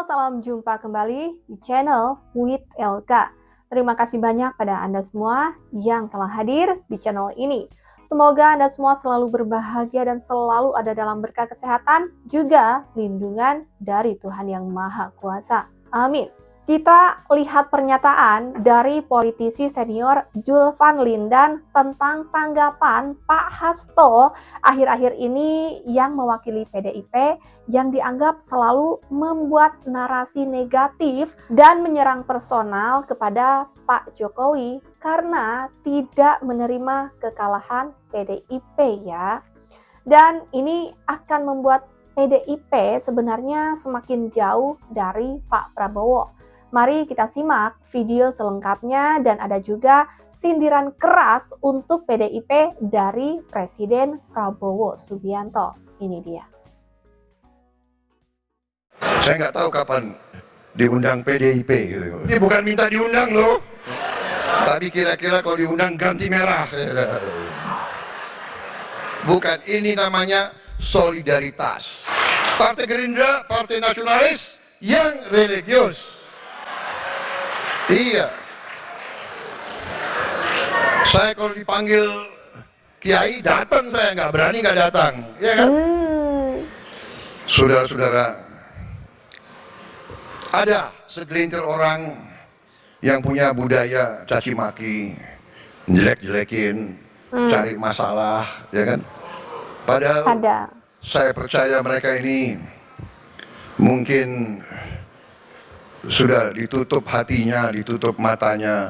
Halo, salam jumpa kembali di channel WIT LK. Terima kasih banyak pada Anda semua yang telah hadir di channel ini. Semoga Anda semua selalu berbahagia dan selalu ada dalam berkah kesehatan, juga lindungan dari Tuhan Yang Maha Kuasa. Amin. Kita lihat pernyataan dari politisi senior Julvan Lindan tentang tanggapan Pak Hasto akhir-akhir ini yang mewakili PDIP yang dianggap selalu membuat narasi negatif dan menyerang personal kepada Pak Jokowi karena tidak menerima kekalahan PDIP ya. Dan ini akan membuat PDIP sebenarnya semakin jauh dari Pak Prabowo. Mari kita simak video selengkapnya dan ada juga sindiran keras untuk PDIP dari Presiden Prabowo Subianto. Ini dia. Saya nggak tahu kapan diundang PDIP gitu. Ini bukan minta diundang loh. Tapi kira-kira kalau diundang ganti merah. Bukan, ini namanya solidaritas. Partai Gerindra, partai nasionalis yang religius. Iya. Saya kalau dipanggil kiai datang, saya nggak berani nggak datang, ya kan? Saudara-saudara, ada segelintir orang yang punya budaya caci maki, jelek-jelekin, cari masalah, ya kan? Padahal saya percaya mereka ini mungkin sudah ditutup hatinya, ditutup matanya.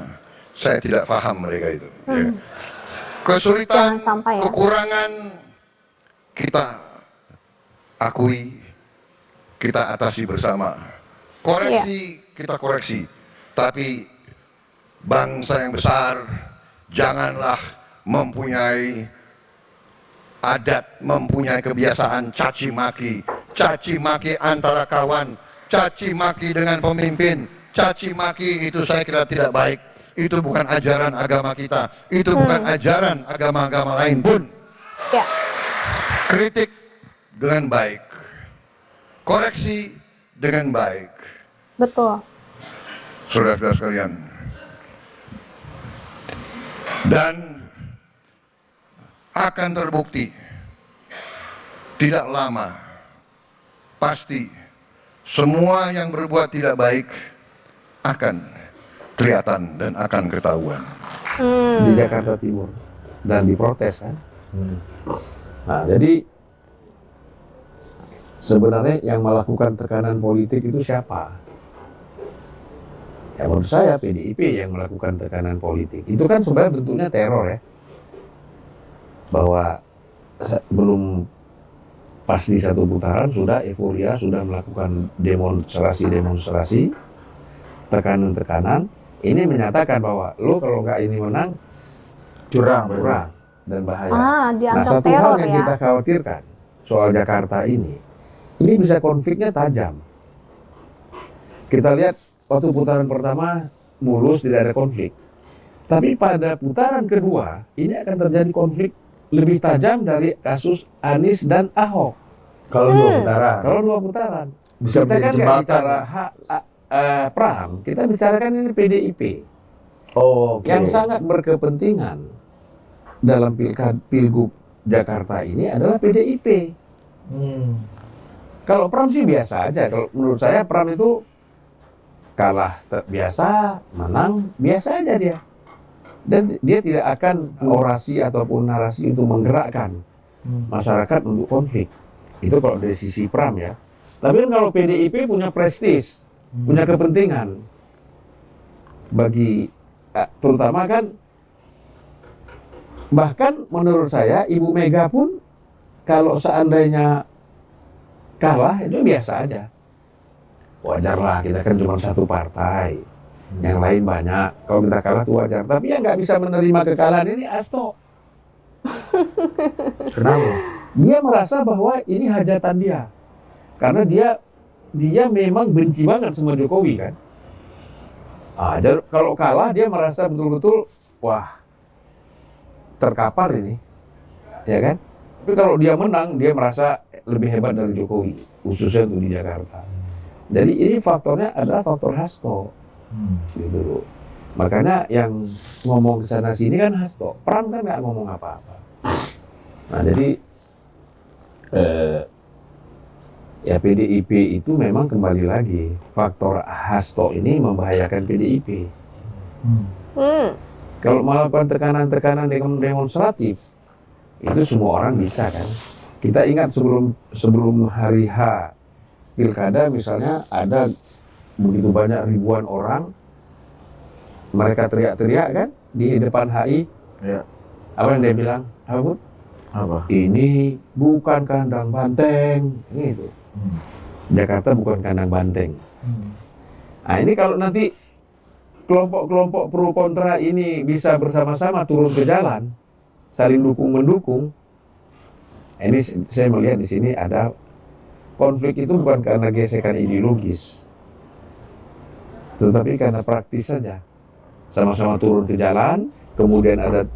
Saya tidak paham mereka itu. Ya. Kesulitan, kekurangan kita akui, kita atasi bersama. Koreksi, kita koreksi. Tapi bangsa yang besar janganlah mempunyai adat, mempunyai kebiasaan caci maki antara kawan, caci maki dengan pemimpin, caci maki itu saya kira tidak baik. Itu bukan ajaran agama kita, itu bukan ajaran agama-agama lain pun. Ya. Kritik dengan baik, koreksi dengan baik. Betul. Saudara-saudara sekalian, dan akan terbukti tidak lama, pasti semua yang berbuat tidak baik akan kelihatan dan akan ketahuan. Di Jakarta Timur dan diprotes kan. Nah, jadi sebenarnya yang melakukan tekanan politik itu siapa? Ya menurut saya PDIP yang melakukan tekanan politik. Itu kan sebenarnya bentuknya teror ya. Bahwa belum pas di satu putaran sudah euforia, sudah melakukan demonstrasi, tekanan-tekanan. Ini menyatakan bahwa lo kalau nggak ini menang, curang dan bahaya. Nah, satu hal yang kita khawatirkan soal Jakarta ini bisa konfliknya tajam. Kita lihat waktu putaran pertama mulus, tidak ada konflik. Tapi pada putaran kedua, ini akan terjadi konflik lebih tajam dari kasus Anies dan Ahok. Kalau dua putaran. Bisa kita kan nggak bicara Pram, kita bicarakan ini PDIP. Yang sangat berkepentingan dalam pilgub Jakarta ini adalah PDIP. Kalau Pram sih biasa aja. Kalau menurut saya Pram itu kalah biasa, menang biasa aja dia. Dan dia tidak akan orasi ataupun narasi untuk menggerakkan masyarakat untuk konflik. Itu kalau dari sisi Pram ya. Tapi kan kalau PDIP punya prestis, punya kepentingan bagi terutama kan, bahkan menurut saya Ibu Mega pun kalau seandainya kalah itu biasa aja. Wajarlah, kita kan cuma satu partai. Yang lain banyak. Kalau kita kalah itu wajar. Tapi yang nggak bisa menerima kekalahan ini Hasto. Kenapa? Dia merasa bahwa ini hajatan dia. Karena dia memang benci banget sama Jokowi kan. Kalau kalah dia merasa betul-betul wah terkapar ini. Ya kan? Tapi kalau dia menang dia merasa lebih hebat dari Jokowi. Khususnya untuk di Jakarta. Jadi ini faktornya adalah faktor Hasto, gitu loh. Makanya yang ngomong kesana sini kan Hasto, Pram kan nggak ngomong apa-apa. Nah jadi ya PDIP itu memang kembali lagi faktor Hasto ini membahayakan PDIP. Kalau melakukan tekanan-tekanan demonstratif itu semua orang bisa kan. Kita ingat sebelum hari H pilkada misalnya ada begitu banyak ribuan orang, mereka teriak-teriak kan di depan HI. Ya. Apa yang dia bilang? Apa Bud? Apa? Ini bukan kandang banteng, gitu. Jakarta bukan kandang banteng. Nah ini kalau nanti kelompok-kelompok pro kontra ini bisa bersama-sama turun ke jalan, saling dukung mendukung. Ini saya melihat di sini ada konflik itu bukan karena gesekan ideologis, tetapi karena praktis saja. Sama-sama turun ke jalan, kemudian ada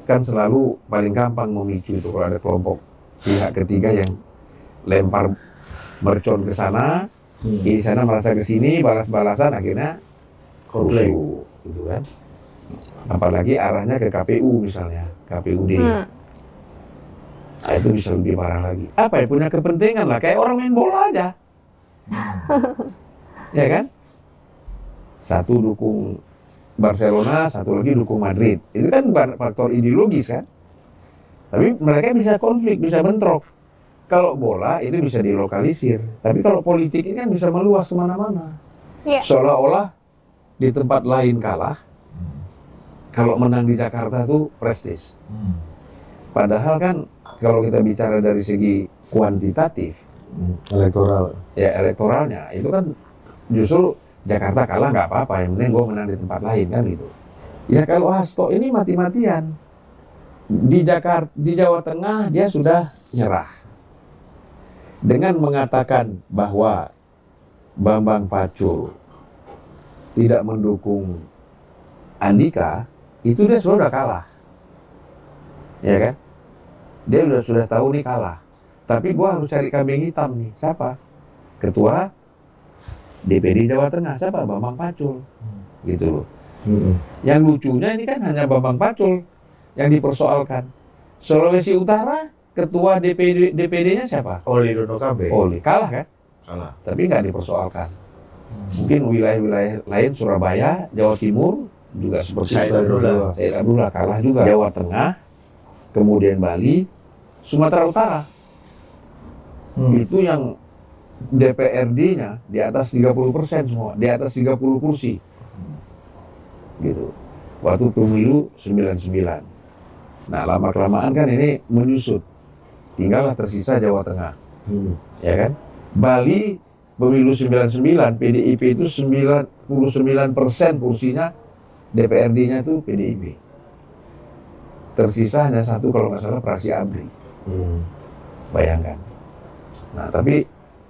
kan selalu paling gampang memicu itu kalau ada kelompok pihak ketiga yang lempar mercon ke sana, di sana merasa ke sini, balas-balasan akhirnya konflik, gitu kan. Apalagi arahnya ke KPU misalnya, KPUD. Nah, itu bisa lebih parah lagi. Apa ya, punya kepentingan lah, kayak orang main bola aja. Ya kan? Satu dukung Barcelona, satu lagi dukung Madrid. Itu kan bukan faktor ideologis kan? Tapi mereka bisa konflik, bisa bentrok. Kalau bola itu bisa dilokalisir. Tapi kalau politik ini kan bisa meluas kemana-mana. Yeah. Seolah-olah di tempat lain kalah, kalau menang di Jakarta itu prestis. Padahal kan kalau kita bicara dari segi kuantitatif, Elektoral. ya elektoralnya itu kan justru Jakarta kalah nggak apa-apa, yang penting gue menang di tempat lain kan gitu. Ya kalau Hasto ini mati-matian di Jawa Tengah dia sudah nyerah dengan mengatakan bahwa Bambang Pacul tidak mendukung Andika, itu dia sudah kalah, ya kan? Dia sudah tahu nih kalah. Tapi gua harus cari kambing hitam nih. Siapa? Ketua DPD Jawa Tengah. Siapa? Bambang Pacul. Gitu loh. Yang lucunya ini kan hanya Bambang Pacul yang dipersoalkan. Sulawesi Utara, ketua DPD-nya siapa? Oli Dono Kambe. Oli. Kalah kan? Kalah. Tapi nggak dipersoalkan. Mungkin wilayah-wilayah lain, Surabaya, Jawa Timur, juga seperti Said Abdullah. Said Abdullah kalah juga. Jawa Tengah, kemudian Bali, Sumatera Utara. Itu yang DPRD-nya di atas 30% semua, di atas 30 kursi. Gitu. Waktu pemilu 99. Nah, lama-kelamaan kan ini menyusut. Tinggallah tersisa Jawa Tengah. Ya kan? Bali pemilu 99, PDIP itu 99% kursinya DPRD-nya itu PDIP. Tersisa hanya satu kalau nggak salah Prasi Abri. Bayangkan. Nah tapi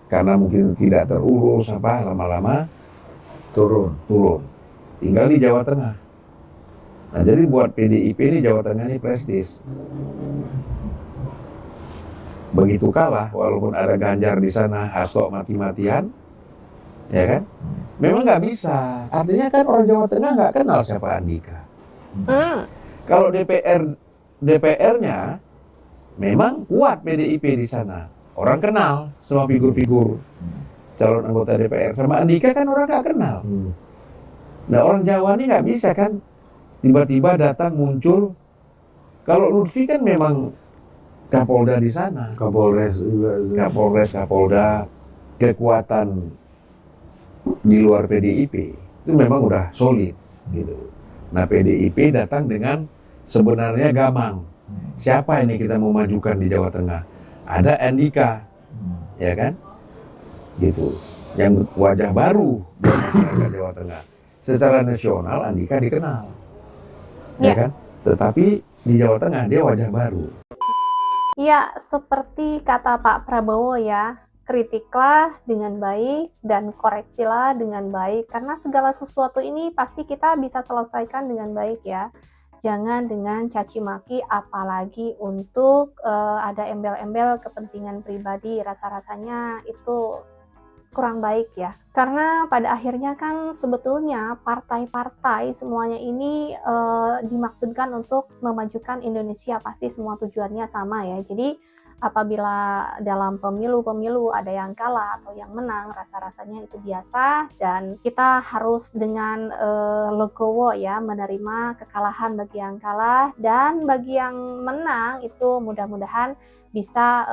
karena mungkin tidak terurus apa lama-lama Turun. tinggal di Jawa Tengah. Nah jadi buat PDIP ini Jawa Tengah ini prestis. Begitu kalah walaupun ada Ganjar di sana, Hasto mati-matian, ya kan? Memang nggak bisa. Artinya kan orang Jawa Tengah nggak kenal siapa Andika. Kalau DPR-nya memang kuat PDIP di sana. Orang kenal sama figur-figur calon anggota DPR. Sama Andika kan orang nggak kenal. Nah orang Jawa ini nggak bisa kan tiba-tiba datang muncul. Kalau Lutfi kan memang Kapolda di sana. Kapolres juga. Kapolda, kekuatan di luar PDIP itu memang udah solid gitu. Nah PDIP datang dengan sebenarnya gamang. Siapa ini kita mau majukan di Jawa Tengah? Ada Andika, ya kan? Gitu. Yang wajah baru di masyarakat Jawa Tengah. Secara nasional Andika dikenal, ya kan? Tetapi di Jawa Tengah dia wajah baru. Ya, seperti kata Pak Prabowo ya, kritiklah dengan baik dan koreksilah dengan baik, karena segala sesuatu ini pasti kita bisa selesaikan dengan baik ya. Jangan dengan caci maki, apalagi untuk ada embel-embel kepentingan pribadi, rasa-rasanya itu kurang baik ya. Karena pada akhirnya kan sebetulnya partai-partai semuanya ini dimaksudkan untuk memajukan Indonesia, pasti semua tujuannya sama ya. Jadi apabila dalam pemilu-pemilu ada yang kalah atau yang menang, rasa-rasanya itu biasa dan kita harus dengan legowo ya menerima kekalahan bagi yang kalah, dan bagi yang menang itu mudah-mudahan bisa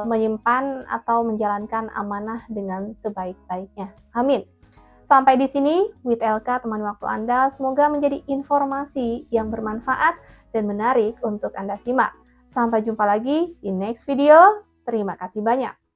menyimpan atau menjalankan amanah dengan sebaik-baiknya. Amin. Sampai di sini with LK teman waktu Anda, semoga menjadi informasi yang bermanfaat dan menarik untuk Anda simak. Sampai jumpa lagi di next video. Terima kasih banyak.